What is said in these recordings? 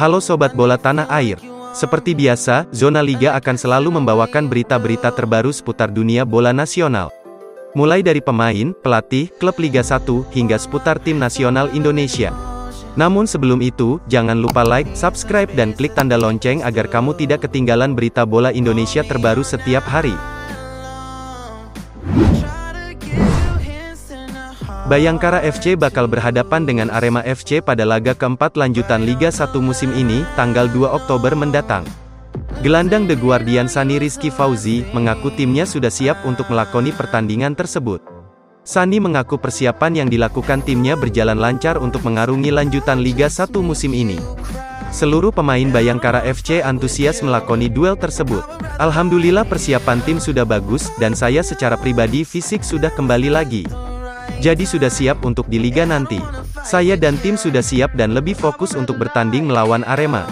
Halo Sobat Bola Tanah Air. Seperti biasa, Zona Liga akan selalu membawakan berita-berita terbaru seputar dunia bola nasional. Mulai dari pemain, pelatih, klub Liga 1, hingga seputar tim nasional Indonesia. Namun sebelum itu, jangan lupa like, subscribe dan klik tanda lonceng agar kamu tidak ketinggalan berita bola Indonesia terbaru setiap hari. Bayangkara FC bakal berhadapan dengan Arema FC pada laga keempat lanjutan Liga 1 musim ini, tanggal 2 Oktober mendatang. Gelandang The Guardian Sani Rizky Fauzi, mengaku timnya sudah siap untuk melakoni pertandingan tersebut. Sani mengaku persiapan yang dilakukan timnya berjalan lancar untuk mengarungi lanjutan Liga 1 musim ini. Seluruh pemain Bayangkara FC antusias melakoni duel tersebut. Alhamdulillah persiapan tim sudah bagus, dan saya secara pribadi fisik sudah kembali lagi. Jadi sudah siap untuk di Liga nanti. Saya dan tim sudah siap dan lebih fokus untuk bertanding melawan Arema.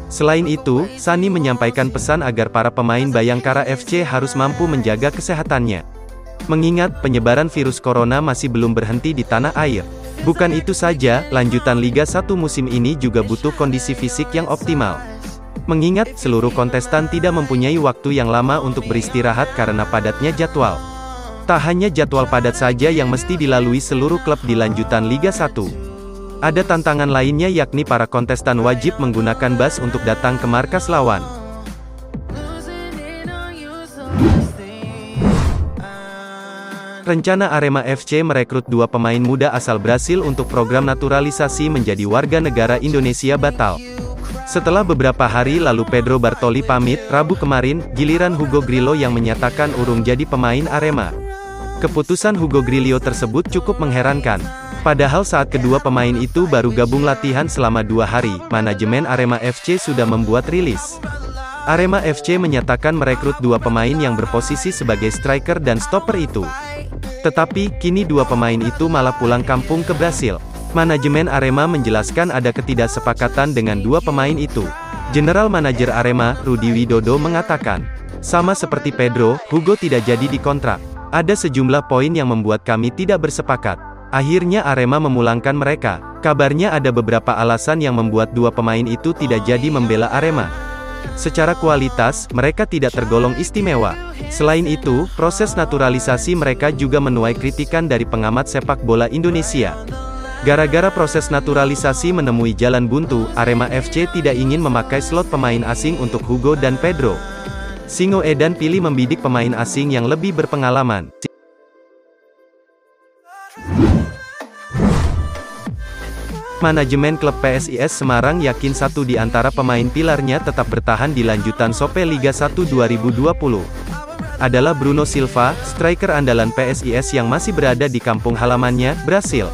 Selain itu, Sani menyampaikan pesan agar para pemain Bayangkara FC harus mampu menjaga kesehatannya. Mengingat, penyebaran virus corona masih belum berhenti di tanah air. Bukan itu saja, lanjutan Liga 1 musim ini juga butuh kondisi fisik yang optimal. Mengingat, seluruh kontestan tidak mempunyai waktu yang lama untuk beristirahat karena padatnya jadwal. Tak hanya jadwal padat saja yang mesti dilalui seluruh klub di lanjutan Liga 1. Ada tantangan lainnya yakni para kontestan wajib menggunakan bus untuk datang ke markas lawan. Rencana Arema FC merekrut 2 pemain muda asal Brasil untuk program naturalisasi menjadi warga negara Indonesia batal. Setelah beberapa hari lalu Pedro Bartoli pamit, Rabu kemarin, giliran Hugo Grillo yang menyatakan urung jadi pemain Arema. Keputusan Hugo Grillo tersebut cukup mengherankan. Padahal saat kedua pemain itu baru gabung latihan selama 2 hari, manajemen Arema FC sudah membuat rilis. Arema FC menyatakan merekrut 2 pemain yang berposisi sebagai striker dan stopper itu. Tetapi, kini 2 pemain itu malah pulang kampung ke Brasil. Manajemen Arema menjelaskan ada ketidaksepakatan dengan 2 pemain itu. General Manager Arema, Rudi Widodo mengatakan, sama seperti Pedro, Hugo tidak jadi dikontrak. Ada sejumlah poin yang membuat kami tidak bersepakat. Akhirnya Arema memulangkan mereka. Kabarnya ada beberapa alasan yang membuat 2 pemain itu tidak jadi membela Arema. Secara kualitas, mereka tidak tergolong istimewa. Selain itu, proses naturalisasi mereka juga menuai kritikan dari pengamat sepak bola Indonesia. Gara-gara proses naturalisasi menemui jalan buntu, Arema FC tidak ingin memakai slot pemain asing untuk Hugo dan Pedro. Singo Edan pilih membidik pemain asing yang lebih berpengalaman. Manajemen klub PSIS Semarang yakin satu di antara pemain pilarnya tetap bertahan di lanjutan Sope Liga 1 2020. Adalah Bruno Silva, striker andalan PSIS yang masih berada di kampung halamannya, Brasil.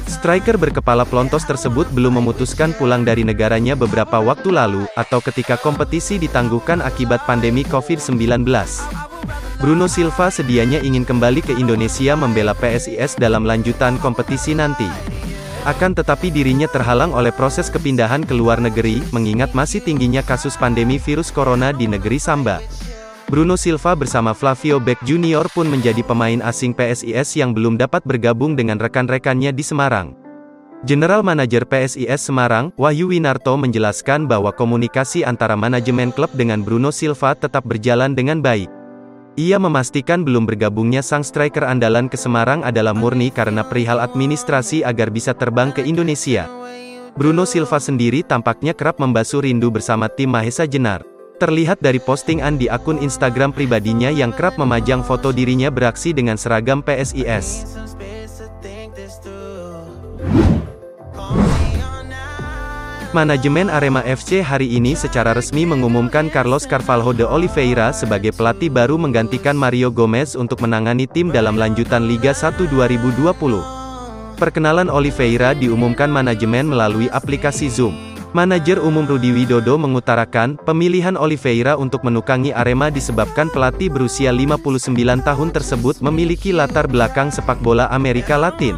Striker berkepala pelontos tersebut belum memutuskan pulang dari negaranya beberapa waktu lalu, atau ketika kompetisi ditangguhkan akibat pandemi COVID-19. Bruno Silva sedianya ingin kembali ke Indonesia membela PSIS dalam lanjutan kompetisi nanti. Akan tetapi dirinya terhalang oleh proses kepindahan ke luar negeri, mengingat masih tingginya kasus pandemi virus corona di negeri Samba. Bruno Silva bersama Flavio Beck Junior pun menjadi pemain asing PSIS yang belum dapat bergabung dengan rekan-rekannya di Semarang. General Manager PSIS Semarang, Wahyu Winarto menjelaskan bahwa komunikasi antara manajemen klub dengan Bruno Silva tetap berjalan dengan baik. Ia memastikan belum bergabungnya sang striker andalan ke Semarang adalah murni karena perihal administrasi agar bisa terbang ke Indonesia. Bruno Silva sendiri tampaknya kerap membasuh rindu bersama tim Mahesa Jenar. Terlihat dari postingan di akun Instagram pribadinya yang kerap memajang foto dirinya beraksi dengan seragam PSIS. Manajemen Arema FC hari ini secara resmi mengumumkan Carlos Carvalho de Oliveira sebagai pelatih baru menggantikan Mario Gomez untuk menangani tim dalam lanjutan Liga 1 2020. Perkenalan Oliveira diumumkan manajemen melalui aplikasi Zoom. Manajer umum Rudi Widodo mengutarakan, pemilihan Oliveira untuk menukangi Arema disebabkan pelatih berusia 59 tahun tersebut memiliki latar belakang sepak bola Amerika Latin.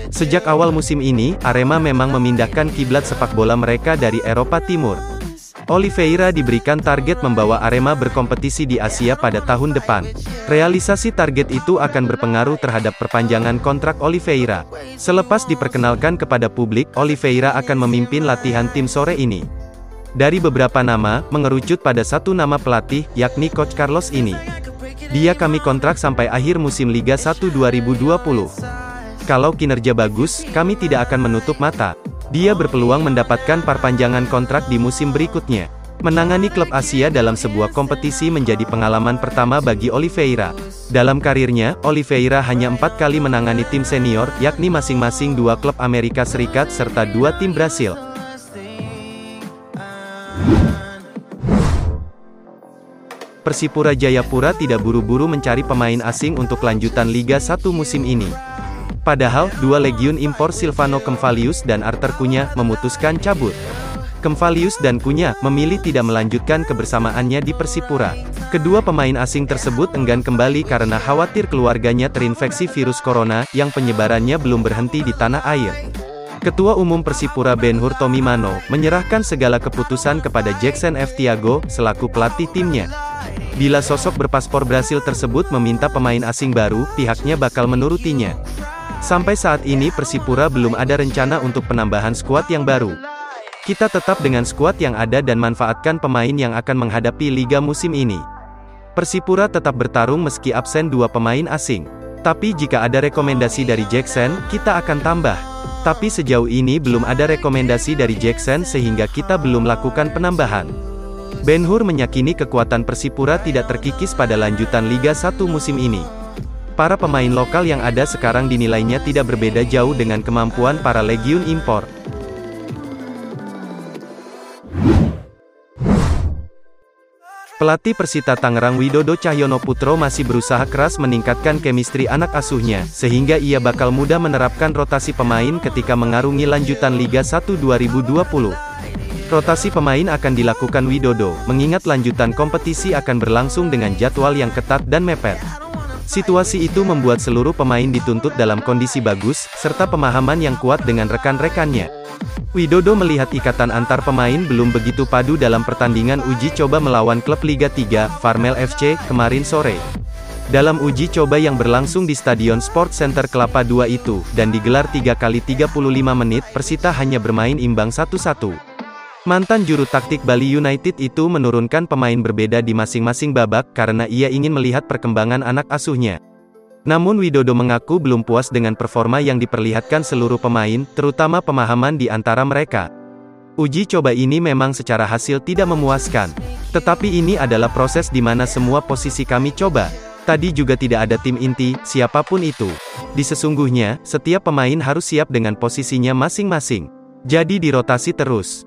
Sejak awal musim ini, Arema memang memindahkan kiblat sepak bola mereka dari Eropa Timur. Oliveira diberikan target membawa Arema berkompetisi di Asia pada tahun depan. Realisasi target itu akan berpengaruh terhadap perpanjangan kontrak Oliveira. Selepas diperkenalkan kepada publik, Oliveira akan memimpin latihan tim sore ini. Dari beberapa nama, mengerucut pada satu nama pelatih, yakni Coach Carlos ini. Dia kami kontrak sampai akhir musim Liga 1 2020. Kalau kinerja bagus, kami tidak akan menutup mata. Dia berpeluang mendapatkan perpanjangan kontrak di musim berikutnya. Menangani klub Asia dalam sebuah kompetisi menjadi pengalaman pertama bagi Oliveira. Dalam karirnya, Oliveira hanya 4 kali menangani tim senior, yakni masing-masing 2 klub Amerika Serikat serta 2 tim Brasil. Persipura Jayapura tidak buru-buru mencari pemain asing untuk lanjutan Liga 1 musim ini. Padahal, 2 legiun impor Silvano Kemvalius dan Arthur Cunha memutuskan cabut. Kemvalius dan Cunha memilih tidak melanjutkan kebersamaannya di Persipura. Kedua pemain asing tersebut enggan kembali karena khawatir keluarganya terinfeksi virus corona, yang penyebarannya belum berhenti di tanah air. Ketua Umum Persipura Ben-Hur Tomimano, menyerahkan segala keputusan kepada Jackson F. Thiago, selaku pelatih timnya. Bila sosok berpaspor Brasil tersebut meminta pemain asing baru, pihaknya bakal menurutinya. Sampai saat ini Persipura belum ada rencana untuk penambahan skuad yang baru. Kita tetap dengan skuad yang ada dan manfaatkan pemain yang akan menghadapi Liga musim ini. Persipura tetap bertarung meski absen 2 pemain asing. Tapi jika ada rekomendasi dari Jackson, kita akan tambah. Tapi sejauh ini belum ada rekomendasi dari Jackson sehingga kita belum lakukan penambahan. Ben-Hur meyakini kekuatan Persipura tidak terkikis pada lanjutan Liga 1 musim ini. Para pemain lokal yang ada sekarang dinilainya tidak berbeda jauh dengan kemampuan para legiun impor. Pelatih Persita Tangerang Widodo Cahyono Putro masih berusaha keras meningkatkan chemistry anak asuhnya, sehingga ia bakal mudah menerapkan rotasi pemain ketika mengarungi lanjutan Liga 1 2020. Rotasi pemain akan dilakukan Widodo, mengingat lanjutan kompetisi akan berlangsung dengan jadwal yang ketat dan mepet. Situasi itu membuat seluruh pemain dituntut dalam kondisi bagus, serta pemahaman yang kuat dengan rekan-rekannya. Widodo melihat ikatan antar pemain belum begitu padu dalam pertandingan uji coba melawan klub Liga 3, Farmel FC, kemarin sore. Dalam uji coba yang berlangsung di Stadion Sport Center Kelapa II itu, dan digelar 3 kali 35 menit, Persita hanya bermain imbang 1-1. Mantan juru taktik Bali United itu menurunkan pemain berbeda di masing-masing babak karena ia ingin melihat perkembangan anak asuhnya. Namun Widodo mengaku belum puas dengan performa yang diperlihatkan seluruh pemain, terutama pemahaman di antara mereka. Uji coba ini memang secara hasil tidak memuaskan. Tetapi ini adalah proses di mana semua posisi kami coba. Tadi juga tidak ada tim inti, siapapun itu. Di sesungguhnya, setiap pemain harus siap dengan posisinya masing-masing. Jadi dirotasi terus.